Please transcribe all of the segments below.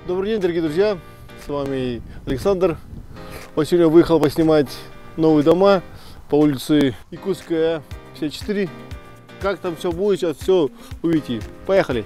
Добрый день, дорогие друзья, с вами Александр. Вот сегодня выехал поснимать новые дома по улице Якутская, 54. Как там все будет, сейчас все увидите. Поехали!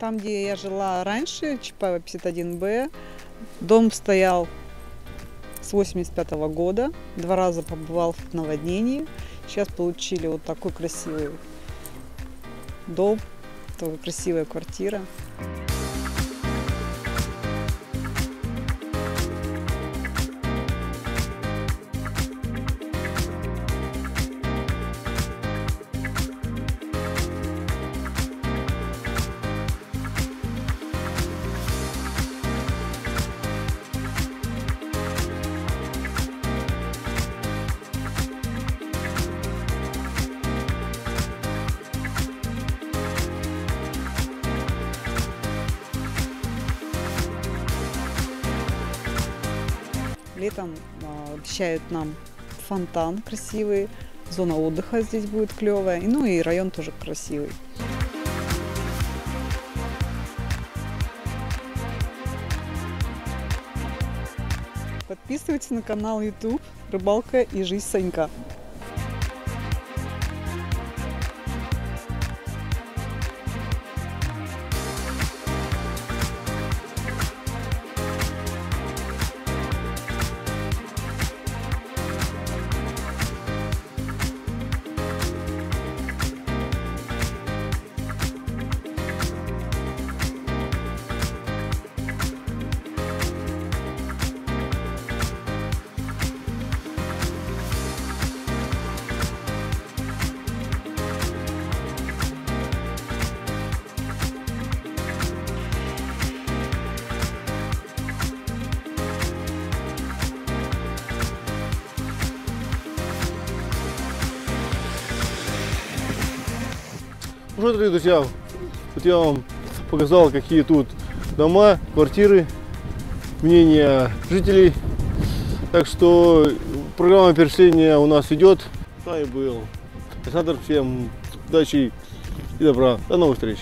Там, где я жила раньше, Чапаева 51Б, дом стоял с 85 года, 2 раза побывал в наводнении. Сейчас получили вот такой красивый дом, такая красивая квартира. Летом обещают нам фонтан красивый, зона отдыха здесь будет клевая, ну и район тоже красивый. Подписывайтесь на канал YouTube «Рыбалка и жизнь Санька». Ну что, дорогие друзья, вот я вам показал, какие тут дома, квартиры, мнения жителей. Так что программа впечатления у нас идет. С вами был Александр. Всем удачи и добра. До новых встреч.